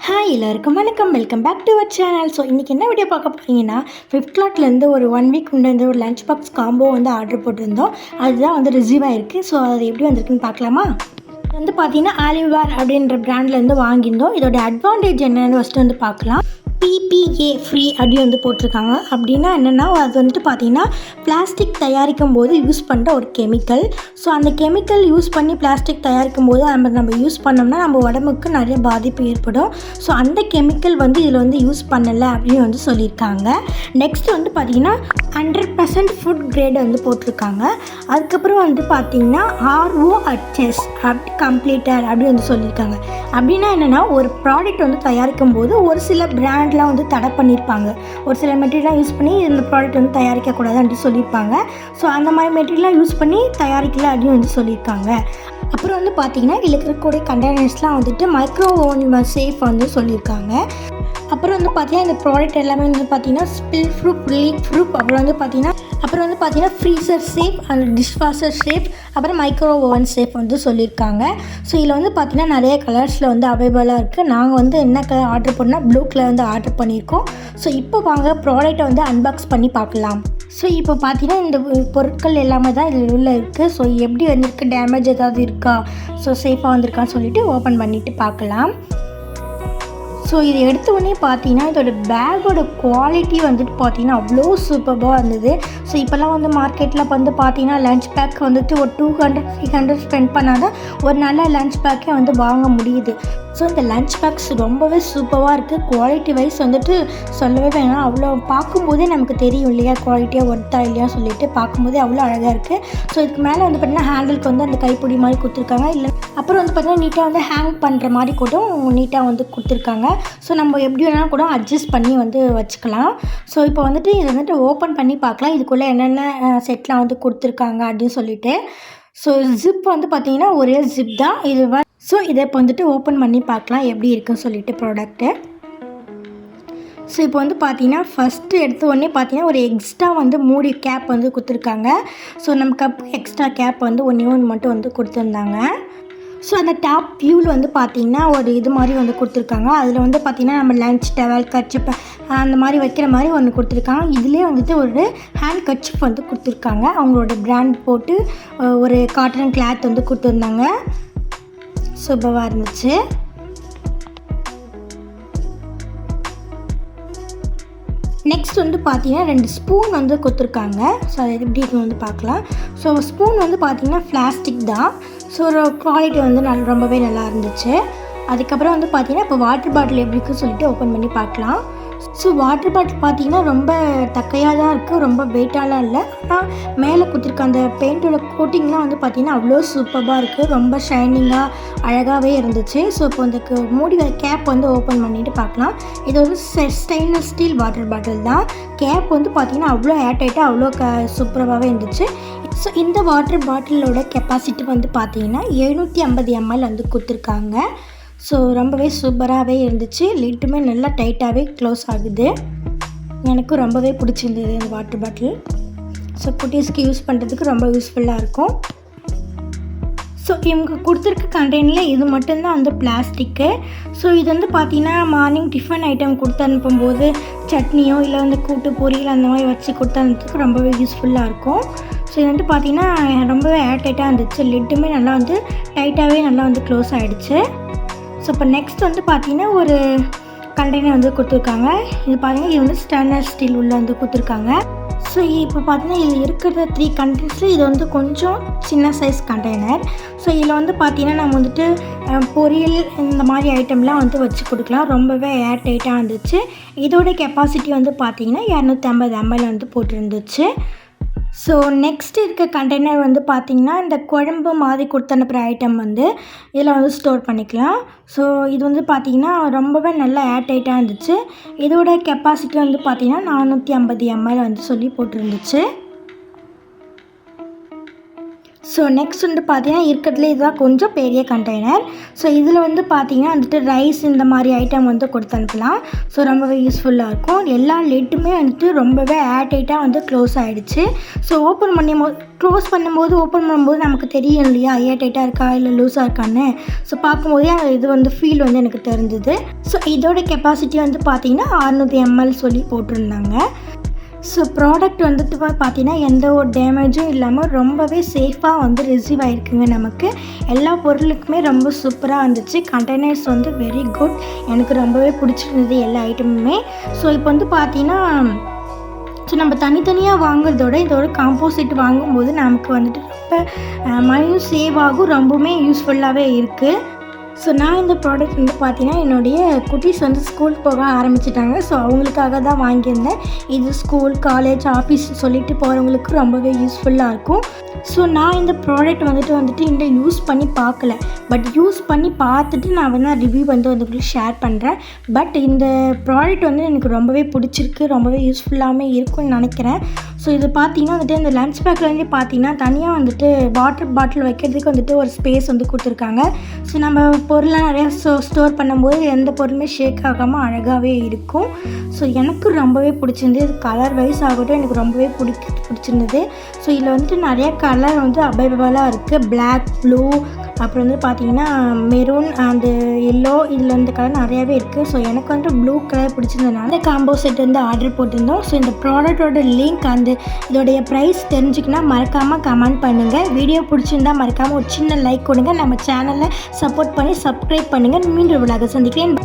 Hi எல்லாருக்கும் வணக்கம், welcome back to our channel. So இன்றைக்கி என்ன வீடியோ பார்க்க போகிறீங்கன்னா, ஃப்ளிப்கார்ட்லேருந்து ஒரு 1 வீக் முன்னாடி ஒரு லஞ்ச் பாக்ஸ் காம்போ வந்து ஆர்டர் போட்டிருந்தோம். அதுதான் வந்து ரிசீவ் ஆகிருக்கு. ஸோ அது எப்படி வந்திருக்குன்னு பார்க்கலாமா? வந்து பார்த்தீங்கன்னா ஆலிவ்வேர் அப்படின்ற பிராண்ட்லேருந்து வாங்கியிருந்தோம். இதோட அட்வான்டேஜ் என்னென்னு ஃபஸ்ட்டு வந்து பார்க்கலாம். PPA ஃப்ரீ அப்படி வந்து போட்டிருக்காங்க. அப்படின்னா என்னென்னா, அது வந்துட்டு பார்த்திங்கன்னா பிளாஸ்டிக் தயாரிக்கும் போது யூஸ் பண்ணுற ஒரு கெமிக்கல். ஸோ அந்த கெமிக்கல் யூஸ் பண்ணி பிளாஸ்டிக் தயாரிக்கும் போது நம்ம யூஸ் பண்ணோம்னா நம்ம உடம்புக்கு நிறைய பாதிப்பு ஏற்படும். ஸோ அந்த கெமிக்கல் வந்து இதில் வந்து யூஸ் பண்ணலை அப்படின்னு வந்து சொல்லியிருக்காங்க. நெக்ஸ்ட் வந்து பார்த்திங்கன்னா 100% ஃபுட் கிரேட் வந்து போட்டிருக்காங்க. அதுக்கப்புறம் வந்து பார்த்திங்கன்னா ROHS அப்படி கம்ப்ளீட்டட் அப்படி வந்து சொல்லியிருக்காங்க. அப்படின்னா என்னென்னா, ஒரு ப்ராடக்ட் வந்து தயாரிக்கும் போது ஒரு சில பிராண்ட்லாம் வந்து தடை பண்ணியிருப்பாங்க. ஒரு சில மெட்டீரியலாக யூஸ் பண்ணி இந்த ப்ராடக்ட் வந்து தயாரிக்கக்கூடாது அப்படின்னு சொல்லியிருப்பாங்க. ஸோ அந்த மாதிரி மெட்டீரியலாக யூஸ் பண்ணி தயாரிக்கல அப்படின்னு வந்து சொல்லியிருக்காங்க. அப்புறம் வந்து பார்த்திங்கன்னா இதில் இருக்கக்கூடிய கண்டெய்னர்ஸ்லாம் வந்துட்டு மைக்ரோ ஓவன் சேஃப் வந்து சொல்லியிருக்காங்க. அப்புறம் வந்து பார்த்திங்கன்னா இந்த ப்ராடக்ட் எல்லாமே வந்து பார்த்திங்கன்னா ஸ்பில் ப்ரூஃப், லீக் ப்ரூஃப், அப்புறம் வந்து பார்த்திங்கன்னா freezer safe and dishwasher safe, அப்புறம் மைக்ரோ ஓவன் சேஃப் வந்து சொல்லியிருக்காங்க. ஸோ இதில் வந்து பார்த்திங்கன்னா நிறைய கலர்ஸில் வந்து அவைலபிளாக இருக்குது. நாங்கள் வந்து என்ன கலர் ஆர்டர் பண்ணால் ப்ளூ கலர் வந்து ஆர்டர் பண்ணியிருக்கோம். ஸோ இப்போ வாங்க ப்ராடக்ட்டை வந்து அன்பாக்ஸ் பண்ணி பார்க்கலாம். ஸோ இப்போ பார்த்தீங்கன்னா இந்த பொருட்கள் எல்லாமே தான் இதில் உள்ள இருக்குது. ஸோ எப்படி வந்திருக்கு, டேமேஜ் ஏதாவது இருக்கா, ஸோ சேஃபாக வந்திருக்கான்னு சொல்லிவிட்டு ஓப்பன் பண்ணிவிட்டு பார்க்கலாம். ஸோ இது எடுத்த உடனே பார்த்தீங்கன்னா இதோட பேக்கோட குவாலிட்டி வந்துட்டு பார்த்தீங்கன்னா அவ்வளோ சூப்பராக இருந்தது. ஸோ இப்போல்லாம் வந்து மார்க்கெட்டில் வந்து பார்த்தீங்கன்னா லஞ்ச் பேக் வந்துட்டு ஒரு 200-300 ஸ்பெண்ட் பண்ணால் தான் ஒரு நல்ல லஞ்ச் பேக்கே வந்து வாங்க முடியுது. ஸோ இந்த லஞ்ச் பேக்ஸ் ரொம்பவே சூப்பராக இருக்குது. குவாலிட்டி வைஸ் வந்துட்டு சொல்லவே வேணாம். அவ்வளோ பார்க்கும்போதே நமக்கு தெரியும் இல்லையா, குவாலிட்டியாக ஒர்த்தா இல்லையா சொல்லிட்டு பார்க்கும்போதே அவ்வளோ அழகாக இருக்குது. ஸோ இதுக்கு மேலே வந்து பார்த்திங்கன்னா ஹேண்டிலுக்கு வந்து அந்த கைப்பிடி மாதிரி கொடுத்துருக்காங்க. இல்லை அப்புறம் வந்து பார்த்திங்கன்னா நீட்டாக வந்து ஹேங் பண்ணுற மாதிரி கூட நீட்டாக வந்து கொடுத்துருக்காங்க. ஸோ நம்ம எப்படி வேணாலும் கூட அட்ஜஸ்ட் பண்ணி வந்து வச்சுக்கலாம். ஸோ இப்போ வந்துட்டு இதை வந்துட்டு ஓப்பன் பண்ணி பார்க்கலாம், இதுக்குள்ளே என்னென்ன செட்லாம் வந்து கொடுத்துருக்காங்க அப்படின்னு சொல்லிட்டு. ஸோ ஜிப் வந்து பார்த்திங்கன்னா ஒரே ஜிப் தான் இது. ஸோ இதை இப்போ வந்துட்டு ஓப்பன் பண்ணி பார்க்கலாம் எப்படி இருக்குன்னு சொல்லிட்டு ப்ராடக்ட்டு. ஸோ இப்போ வந்து பார்த்திங்கன்னா ஃபஸ்ட்டு எடுத்த உடனே பார்த்திங்கன்னா ஒரு எக்ஸ்ட்ரா வந்து மூடி கேப் வந்து கொடுத்துருக்காங்க. ஸோ நம்ம கப்பு எக்ஸ்ட்ரா கேப் வந்து ஒன்று மட்டும் வந்து கொடுத்துருந்தாங்க. ஸோ அந்த டாப் வியூவில் வந்து பார்த்திங்கன்னா ஒரு இது மாதிரி வந்து கொடுத்துருக்காங்க. அதில் வந்து பார்த்திங்கன்னா நம்ம லஞ்ச் டவல் கர்ச்சிப் அந்த மாதிரி வைக்கிற மாதிரி ஒன்று கொடுத்துருக்காங்க. இதுலேயே வந்துட்டு ஒரு ஹேண்ட் கர்ச்சிப் வந்து கொடுத்துருக்காங்க. அவங்களோட பிராண்ட் போட்டு ஒரு காட்டன் கிளாத் வந்து கொடுத்துருந்தாங்க. சூப்பராக இருந்துச்சு. நெக்ஸ்ட் வந்து பார்த்திங்கன்னா 2 ஸ்பூன் வந்து கொடுத்துருக்காங்க. ஸோ அது எப்படி இருக்குன்னு வந்து பார்க்கலாம். ஸோ ஸ்பூன் வந்து பார்த்திங்கன்னா பிளாஸ்டிக் தான். ஸோ ஒரு குவாலிட்டி வந்து ரொம்பவே நல்லா இருந்துச்சு. அதுக்கப்புறம் வந்து பார்த்திங்கன்னா இப்போ வாட்டர் பாட்டில் எப்படி இருக்குன்னு சொல்லிட்டு ஓப்பன் பண்ணி பார்க்கலாம். ஸோ வாட்டர் பாட்டில் பார்த்திங்கன்னா ரொம்ப தக்கையாக தான் இருக்குது, ரொம்ப வெயிட்டாலாம் இல்லை. ஆனால் மேலே கொடுத்துருக்க அந்த பெயிண்டோட கோட்டிங்லாம் வந்து பார்த்திங்கன்னா அவ்வளோ சூப்பராக இருக்குது, ரொம்ப ஷைனிங்காக அழகாகவே இருந்துச்சு. ஸோ இப்போ இந்த மூடி கேப் வந்து ஓப்பன் பண்ணிவிட்டு பார்க்கலாம். இது வந்து ஸ்டெயின்லெஸ் ஸ்டீல் வாட்டர் பாட்டில் தான். கேப் வந்து பார்த்திங்கன்னா அவ்வளோ ஏர்டைட்டாக அவ்வளோ சூப்பராகவே இருந்துச்சு. ஸோ இந்த வாட்டர் பாட்டிலோட கெப்பாசிட்டி வந்து பார்த்திங்கன்னா 750 ml வந்து கொடுத்துருக்காங்க. ஸோ ரொம்பவே சூப்பராகவே இருந்துச்சு. லிட்டுமே நல்லா டைட்டாகவே க்ளோஸ் ஆகுது. எனக்கு ரொம்பவே பிடிச்சிருந்தது இந்த வாட்டர் பாட்டில். ஸோ குட்டீஸ்க்கு யூஸ் பண்ணுறதுக்கு ரொம்ப யூஸ்ஃபுல்லாக இருக்கும். ஸோ இவங்க கொடுத்துருக்க கண்டெய்னரில் இது மட்டும்தான் வந்து பிளாஸ்டிக்கு. ஸோ இது வந்து பார்த்திங்கன்னா மார்னிங் டிஃபன் ஐட்டம் கொடுத்து அனுப்பும்போது சட்னியோ இல்லை வந்து கூட்டு பொரியல் அந்த மாதிரி வச்சு கொடுத்து அனுப்புறதுக்கு ரொம்பவே யூஸ்ஃபுல்லாக இருக்கும். ஸோ இது வந்து பார்த்திங்கன்னா ரொம்பவே ஏர்டைட்டாக இருந்துச்சு. லிட்டுமே நல்லா வந்து டைட்டாகவே நல்லா வந்து க்ளோஸ் ஆகிடுச்சு. ஸோ இப்போ நெக்ஸ்ட் வந்து பார்த்திங்கன்னா ஒரு கண்டெய்னர் வந்து கொடுத்துருக்காங்க. இது பார்த்திங்கன்னா இது வந்து ஸ்டெயின்லெஸ் ஸ்டீல் உள்ள வந்து கொடுத்துருக்காங்க. ஸோ இப்போ பார்த்திங்கன்னா இதில் இருக்கிற 3 கண்டெய்னர்ஸில் இது வந்து கொஞ்சம் சின்ன சைஸ் கண்டெய்னர். ஸோ இதில் வந்து பார்த்திங்கன்னா நம்ம வந்துட்டு பொரியல் இந்த மாதிரி ஐட்டம்லாம் வந்து வச்சு கொடுக்கலாம். ரொம்பவே ஏர் டைட்டாக இருந்துச்சு. இதோட கெப்பாசிட்டி வந்து பார்த்திங்கன்னா 250 ml வந்து போட்டிருந்துச்சு. ஸோ நெக்ஸ்ட் இருக்க கண்டெய்னர் வந்து பார்த்திங்கன்னா இந்த குழம்பு மாதிரி கொடுத்து அனுப்புகிற ஐட்டம் வந்து இதில் வந்து ஸ்டோர் பண்ணிக்கலாம். ஸோ இது வந்து பார்த்திங்கன்னா ரொம்பவே நல்லா ஏர் டைட்டாக இருந்துச்சு. இதோட கெப்பாசிட்டி வந்து பார்த்திங்கன்னா 450 ml வந்து சொல்லி போட்டிருந்துச்சு. ஸோ நெக்ஸ்ட் வந்து பார்த்தீங்கன்னா இருக்கிறதுலே இதுதான் கொஞ்சம் பெரிய கண்டெய்னர். ஸோ இதில் வந்து பார்த்தீங்கன்னா வந்துட்டு ரைஸ் இந்த மாதிரி ஐட்டம் வந்து கொடுத்து அனுப்பலாம். ஸோ ரொம்பவே யூஸ்ஃபுல்லாக இருக்கும். எல்லா லிட்டுமே வந்துட்டு ரொம்பவே ஏர் டைட்டாக வந்து க்ளோஸ் ஆகிடுச்சு. ஸோ ஓப்பன் பண்ணும்போது நமக்கு தெரியும் இல்லையா ஏர் டைட்டாக இருக்கா இல்லை லூஸாக இருக்கான்னு. ஸோ பார்க்கும்போதே இது வந்து ஃபீல் வந்து எனக்கு தெரிஞ்சுது. ஸோ இதோட கெப்பாசிட்டி வந்து பார்த்தீங்கன்னா 600 ml சொல்லி போட்டிருந்தாங்க. ஸோ ப்ராடக்ட் வந்துட்டு பார்த்தீங்கன்னா எந்த ஒரு டேமேஜும் இல்லாமல் ரொம்பவே சேஃபாக வந்து ரிசீவ் ஆகிருக்குங்க. நமக்கு எல்லா பொருளுக்குமே ரொம்ப சூப்பராக இருந்துச்சு. கண்டெய்னர்ஸ் வந்து வெரி குட், எனக்கு ரொம்பவே பிடிச்சிருந்தது எல்லா ஐட்டமுமே. ஸோ இப்போ வந்து பார்த்தீங்கன்னா நம்ம தனித்தனியாக வாங்குறதோட இதோட காம்போசிட் வாங்கும்போது நமக்கு வந்துட்டு ரொம்ப மணியும் சேவ் ஆகும், ரொம்பவுமே யூஸ்ஃபுல்லாகவே இருக்குது. ஸோ நான் இந்த ப்ராடக்ட் வந்து பார்த்தீங்கன்னா என்னுடைய குட்டீஸ் வந்து ஸ்கூலுக்கு போக ஆரம்பிச்சிட்டாங்க. ஸோ அவங்களுக்காக தான் வாங்கியிருந்தேன். இது ஸ்கூல், காலேஜ், ஆஃபீஸ் சொல்லிட்டு போகிறவங்களுக்கு ரொம்பவே யூஸ்ஃபுல்லாக இருக்கும். ஸோ நான் இந்த ப்ராடக்ட் வந்துட்டு இந்த யூஸ் பண்ணி பார்க்கல. பட் யூஸ் பண்ணி பார்த்துட்டு நான் வந்து ரிவ்யூ வந்து ஷேர் பண்ணுறேன். பட் இந்த ப்ராடக்ட் வந்து எனக்கு ரொம்பவே பிடிச்சிருக்கு, ரொம்பவே யூஸ்ஃபுல்லாகவே இருக்கும்னு நினைக்கிறேன். ஸோ இது பார்த்தீங்கன்னா வந்துட்டு இந்த லஞ்ச் பேக்கில் வந்து பார்த்தீங்கன்னா தனியாக வந்துட்டு வாட்டர் பாட்டில் வைக்கிறதுக்கு வந்துட்டு ஒரு ஸ்பேஸ் வந்து கொடுத்துருக்காங்க. ஸோ நம்ம பொருளாக நிறையா ஸ்டோர் பண்ணும்போது எந்த பொருளுமே ஷேக் ஆகாமல் அழகாகவே இருக்கும். ஸோ எனக்கு ரொம்பவே பிடிச்சிருந்தது. இது கலர் வைஸ் ஆகட்டும் எனக்கு ரொம்பவே பிடிச்சிருந்தது. ஸோ இதில் வந்துட்டு நிறைய கலர் வந்து அவைலபிளாக இருக்குது. பிளாக், ப்ளூ, அப்புறம் வந்து பார்த்தீங்கன்னா மெரூன் அண்டு எல்லோ, இதில் இந்த கலர் நிறையாவே இருக்குது. ஸோ எனக்கு வந்துட்டு ப்ளூ கலர் பிடிச்சிருந்ததுனால இந்த காம்போ செட் வந்து ஆர்டர் போட்டிருந்தோம். ஸோ இந்த ப்ராடக்டோட லிங்க் அண்டு இதோடைய ப்ரைஸ் தெரிஞ்சுக்கினா மறக்காமல் கமெண்ட் பண்ணுங்கள். வீடியோ பிடிச்சிருந்தா மறக்காமல் ஒரு சின்ன லைக் கொடுங்க. நம்ம சேனலை சப்போர்ட் பண்ணி சப்ஸ்கிரைப் பண்ணுங்கள். மீண்டும் விழாக சந்திக்கிறேன்.